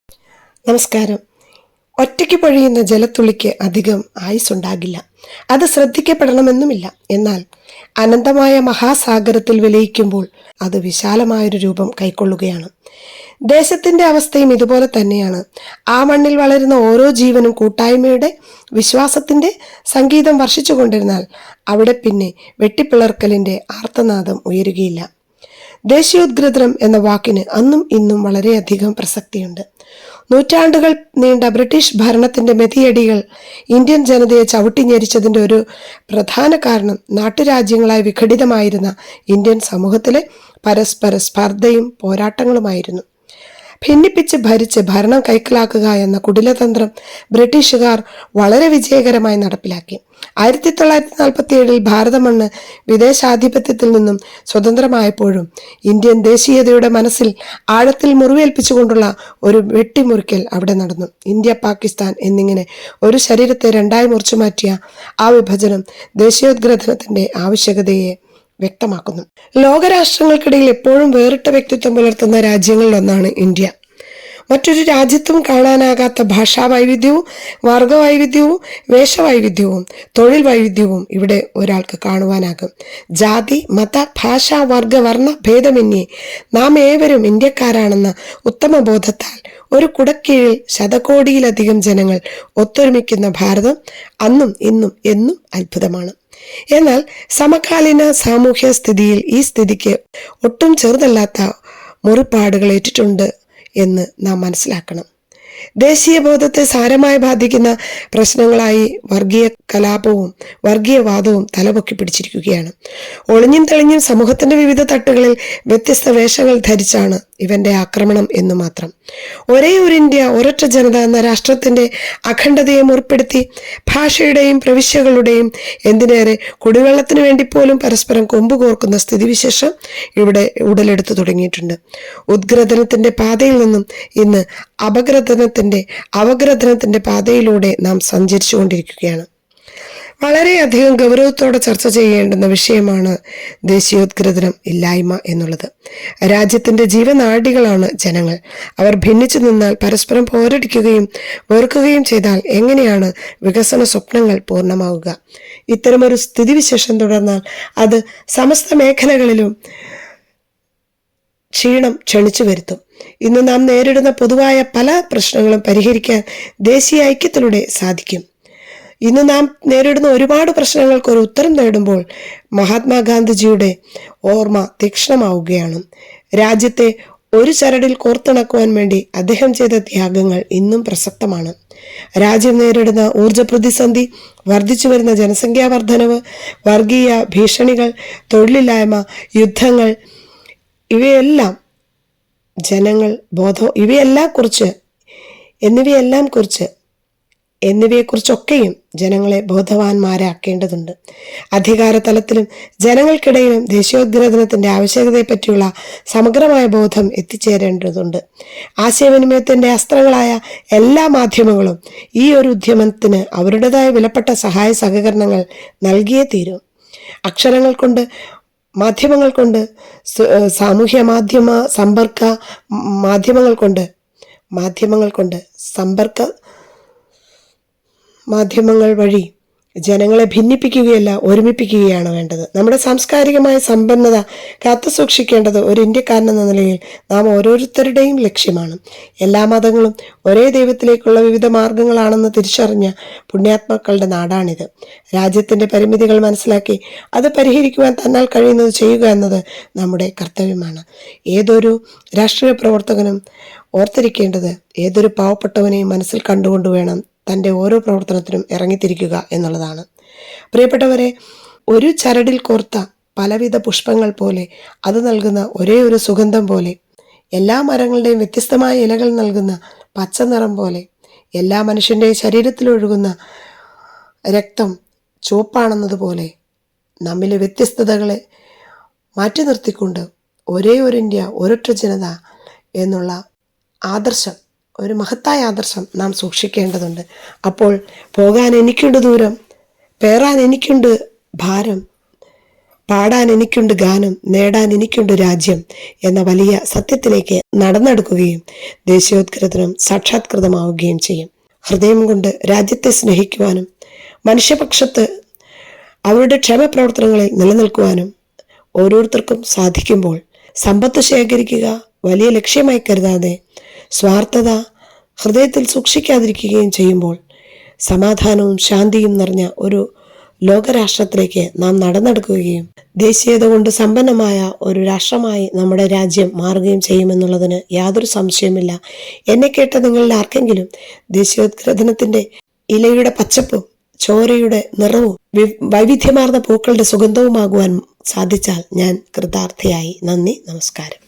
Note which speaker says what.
Speaker 1: നമസ്കാരം. ഒറ്റയ്ക്ക് പൊഴിയുന്ന ജലത്തുള്ളിക്ക് അധികം ആയുസ്സുണ്ടാകില്ല. അത് ശ്രദ്ധിക്കപ്പെടണമെന്നുമില്ല. എന്നാൽ അനന്തമായ മഹാസാഗരത്തിൽ വിലയിക്കുമ്പോൾ അത് വിശാലമായൊരു രൂപം കൈക്കൊള്ളുകയാണ്. ദേശത്തിന്റെ അവസ്ഥയും ഇതുപോലെ തന്നെയാണ്. ആ മണ്ണിൽ വളരുന്ന ഓരോ ജീവനും കൂട്ടായ്മയുടെ, വിശ്വാസത്തിന്റെ സംഗീതം വർഷിച്ചു കൊണ്ടിരുന്നാൽ അവിടെ പിന്നെ വെട്ടിപ്പിളർക്കലിന്റെ ആർത്തനാദം ഉയരുകയില്ല. ദേശീയോദ്ഗ്രഥനം എന്ന വാക്കിന് അന്നും ഇന്നും വളരെയധികം പ്രസക്തിയുണ്ട്. നൂറ്റാണ്ടുകൾ നീണ്ട ബ്രിട്ടീഷ് ഭരണത്തിന്റെ മെതിയടികൾ ഇന്ത്യൻ ജനതയെ ചവിട്ടിഞ്ഞെരിച്ചതിന്റെ ഒരു പ്രധാന കാരണം നാട്ടുരാജ്യങ്ങളായി വിഘടിതമായിരുന്ന ഇന്ത്യൻ സമൂഹത്തിലെ പരസ്പര സ്പർദ്ധയും പോരാട്ടങ്ങളുമായിരുന്നു. ഭിന്നിപ്പിച്ച് ഭരിച്ച് ഭരണം കൈക്കലാക്കുക എന്ന കുടിലതന്ത്രം ബ്രിട്ടീഷുകാർ വളരെ വിജയകരമായി നടപ്പിലാക്കി. 1947 ഭാരത മണ്ണ് വിദേശാധിപത്യത്തിൽ നിന്നും സ്വതന്ത്രമായപ്പോഴും ഇന്ത്യൻ ദേശീയതയുടെ മനസ്സിൽ ആഴത്തിൽ മുറിവേൽപ്പിച്ചുകൊണ്ടുള്ള ഒരു വെട്ടിമുറിക്കൽ അവിടെ നടന്നു. ഇന്ത്യ, പാകിസ്ഥാൻ എന്നിങ്ങനെ ഒരു ശരീരത്തെ രണ്ടായി മുറിച്ചു മാറ്റിയ ആ വിഭജനം ദേശീയോദ്ഗ്രഥനത്തിന്റെ ആവശ്യകതയെ വ്യക്തമാക്കുന്നു. ലോകരാഷ്ട്രങ്ങൾക്കിടയിൽ എപ്പോഴും വേറിട്ട വ്യക്തിത്വം പുലർത്തുന്ന രാജ്യങ്ങളിലൊന്നാണ് ഇന്ത്യ. മറ്റൊരു രാജ്യത്തും കാണാനാകാത്ത ഭാഷാ വൈവിധ്യവും വർഗവൈവിധ്യവും വേഷവൈവിധ്യവും തൊഴിൽ വൈവിധ്യവും ഇവിടെ ഒരാൾക്ക് കാണുവാനാകും. ജാതി, മത, ഭാഷ, വർഗ, വർണ്ണ ഭേദമന്യേ നാം ഏവരും ഇന്ത്യക്കാരാണെന്ന ഉത്തമ ബോധത്താൽ ഒരു കുടക്കീഴിൽ ശതകോടിയിലധികം ജനങ്ങൾ ഒത്തൊരുമിക്കുന്ന ഭാരതം അന്നും ഇന്നും എന്നും അത്ഭുതമാണ്. എന്നാൽ സമകാലീന സാമൂഹ്യ സ്ഥിതിയിൽ ഈ സ്ഥിതിക്ക് ഒട്ടും ചെറുതല്ലാത്ത മുറിപ്പാടുകൾ ഏറ്റിട്ടുണ്ട് എന്ന് നാം മനസ്സിലാക്കണം. ദേശീയ ബോധത്തെ സാരമായി ബാധിക്കുന്ന പ്രശ്നങ്ങളായി വർഗീയ കലാപവും വർഗീയവാദവും തലപൊക്കി പിടിച്ചിരിക്കുകയാണ്. ഒളിഞ്ഞും തെളിഞ്ഞും സമൂഹത്തിന്റെ വിവിധ തട്ടുകളിൽ വ്യത്യസ്ത വേഷങ്ങൾ ധരിച്ചാണ് ഇവന്റെ ആക്രമണം എന്നു മാത്രം. ഒരേ ഒരു ഇന്ത്യ, ഒരൊറ്റ ജനത എന്ന രാഷ്ട്രത്തിന്റെ അഖണ്ഡതയെ മുറിപ്പെടുത്തി ഭാഷയുടെയും പ്രവിശ്യകളുടെയും, എന്തിനേറെ കുടിവെള്ളത്തിനു വേണ്ടി പോലും പരസ്പരം കൊമ്പുകോർക്കുന്ന സ്ഥിതിവിശേഷം ഇവിടെ ഉടലെടുത്തു തുടങ്ങിയിട്ടുണ്ട്. ഉദ്ഗ്രഥനത്തിന്റെ പാതയിൽ നിന്നും ഇന്ന് അവഗ്രഥനത്തിന്റെ പാതയിലൂടെ നാം സഞ്ചരിച്ചു കൊണ്ടിരിക്കുകയാണ്. വളരെയധികം ഗൗരവത്തോടെ ചർച്ച ചെയ്യേണ്ടുന്ന വിഷയമാണ് ദേശീയോദ്ഗ്രഥനം ഇല്ലായ്മ എന്നുള്ളത്. രാജ്യത്തിന്റെ ജീവനാഡികളാണ് ജനങ്ങൾ. അവർ ഭിന്നിച്ചു നിന്നാൽ, പരസ്പരം പോരടിക്കുകയും വെറുക്കുകയും ചെയ്താൽ എങ്ങനെയാണ് വികസന സ്വപ്നങ്ങൾ പൂർണ്ണമാവുക? ഇത്തരമൊരു സ്ഥിതിവിശേഷം തുടർന്നാൽ അത് സമസ്ത മേഖലകളിലും ക്ഷീണം ക്ഷണിച്ചു വരുത്തും. ഇന്ന് നാം നേരിടുന്ന പൊതുവായ പല പ്രശ്നങ്ങളും പരിഹരിക്കാൻ ദേശീയ ഐക്യത്തിലൂടെ സാധിക്കും. ഇന്ന് നാം നേരിടുന്ന ഒരുപാട് പ്രശ്നങ്ങൾക്ക് ഒരു ഉത്തരം നേടുമ്പോൾ മഹാത്മാഗാന്ധിജിയുടെ ഓർമ്മ തീക്ഷ്ണമാവുകയാണ്. രാജ്യത്തെ ഒരു ചരടിൽ കോർത്തിണക്കുവാൻ വേണ്ടി അദ്ദേഹം ചെയ്ത ത്യാഗങ്ങൾ ഇന്നും പ്രസക്തമാണ്. രാജ്യം നേരിടുന്ന ഊർജ പ്രതിസന്ധി, വർദ്ധിച്ചു വരുന്ന ജനസംഖ്യാ വർധനവ്, വർഗീയ ഭീഷണികൾ, തൊഴിലില്ലായ്മ, യുദ്ധങ്ങൾ, ഇവയെല്ലാം എന്നിവയെക്കുറിച്ചൊക്കെയും ജനങ്ങളെ ബോധവാന്മാരാക്കേണ്ടതുണ്ട്. അധികാര തലത്തിലും ജനങ്ങൾക്കിടയിലും ദേശീയോദ്ഗ്രഥനത്തിന്റെ ആവശ്യകതയെപ്പറ്റിയുള്ള സമഗ്രമായ ബോധം എത്തിച്ചേരേണ്ടതുണ്ട്. ആശയവിനിമയത്തിന്റെ അസ്ത്രങ്ങളായ എല്ലാ മാധ്യമങ്ങളും ഈ ഒരു ഉദ്യമത്തിന് അവരുടേതായ വിലപ്പെട്ട സഹായ സഹകരണങ്ങൾ നൽകിയേ തീരും. അക്ഷരങ്ങൾ കൊണ്ട്, മാധ്യമങ്ങൾ കൊണ്ട്, സാമൂഹ്യ മാധ്യമങ്ങൾ വഴി ജനങ്ങളെ ഭിന്നിപ്പിക്കുകയല്ല, ഒരുമിപ്പിക്കുകയാണ് വേണ്ടത്. നമ്മുടെ സാംസ്കാരികമായ സമ്പന്നത കാത്തുസൂക്ഷിക്കേണ്ടത് ഒരു ഇന്ത്യക്കാരനെന്ന നിലയിൽ നാം ഓരോരുത്തരുടെയും ലക്ഷ്യമാണ്. എല്ലാ മതങ്ങളും ഒരേ ദൈവത്തിലേക്കുള്ള വിവിധ മാർഗങ്ങളാണെന്ന് തിരിച്ചറിഞ്ഞ പുണ്യാത്മാക്കളുടെ നാടാണിത്. രാജ്യത്തിന്റെ പരിമിതികൾ മനസ്സിലാക്കി അത് പരിഹരിക്കുവാൻ തന്നാൽ കഴിയുന്നത് ചെയ്യുക എന്നത് നമ്മുടെ കർത്തവ്യമാണ്. ഏതൊരു രാഷ്ട്രീയ പ്രവർത്തകനും ഓർത്തിരിക്കേണ്ടത് ഏതൊരു പാവപ്പെട്ടവനെയും മനസ്സിൽ കണ്ടുകൊണ്ട് വേണം തൻ്റെ ഓരോ പ്രവർത്തനത്തിനും ഇറങ്ങിത്തിരിക്കുക എന്നുള്ളതാണ്. പ്രിയപ്പെട്ടവരെ, ഒരു ചരടിൽ കോർത്ത പലവിധ പുഷ്പങ്ങൾ പോലെ, അത് നൽകുന്ന ഒരേ ഒരു സുഗന്ധം പോലെ, എല്ലാ മരങ്ങളുടെയും വ്യത്യസ്തമായ ഇലകൾ നൽകുന്ന പച്ച നിറം പോലെ, എല്ലാ മനുഷ്യൻ്റെയും ശരീരത്തിലൊഴുകുന്ന രക്തം ചുവപ്പാണെന്നതുപോലെ നമ്മിലെ വ്യത്യസ്തതകളെ മാറ്റി നിർത്തിക്കൊണ്ട് ഒരേ ഒരു ഇന്ത്യ, ഒരൊറ്റ ജനത എന്നുള്ള ആദർശം, ഒരു മഹത്തായ ആദർശം നാം സൂക്ഷിക്കേണ്ടതുണ്ട്. അപ്പോൾ പോകാൻ എനിക്കുണ്ട് ദൂരം, പേറാൻ എനിക്കുണ്ട് ഭാരം, പാടാൻ എനിക്കുണ്ട് ഗാനം, നേടാൻ എനിക്കുണ്ട് രാജ്യം എന്ന വലിയ സത്യത്തിലേക്ക് നടന്നെടുക്കുകയും ദേശീയോത്ഗ്രഥനം സാക്ഷാത്കൃതമാവുകയും ചെയ്യും. ഹൃദയം കൊണ്ട് രാജ്യത്തെ സ്നേഹിക്കുവാനും മനുഷ്യപക്ഷത്ത് അവരുടെ ക്ഷേമപ്രവർത്തനങ്ങളിൽ നിലനിൽക്കുവാനും ഓരോരുത്തർക്കും സാധിക്കുമ്പോൾ, സമ്പത്ത് ശേഖരിക്കുക വലിയ ലക്ഷ്യമായി കരുതാതെ സ്വാർത്ഥത ഹൃദയത്തിൽ സൂക്ഷിക്കാതിരിക്കുകയും ചെയ്യുമ്പോൾ സമാധാനവും ശാന്തിയും നിറഞ്ഞ ഒരു ലോകരാഷ്ട്രത്തിലേക്ക് നാം നടന്നെടുക്കുകയും ദേശീയത കൊണ്ട് സമ്പന്നമായ ഒരു രാഷ്ട്രമായി നമ്മുടെ രാജ്യം മാറുകയും ചെയ്യുമെന്നുള്ളതിന് യാതൊരു സംശയമില്ല. എന്നെ കേട്ട നിങ്ങളിൽ ആർക്കെങ്കിലും ദേശീയോദ്ഗ്രഥനത്തിന്റെ ഇലയുടെ പച്ചപ്പും ചോരയുടെ നിറവും വൈവിധ്യമാർന്ന പൂക്കളുടെ സുഗന്ധവുമാകുവാൻ സാധിച്ചാൽ ഞാൻ കൃതാർത്ഥയായി. നന്ദി, നമസ്കാരം.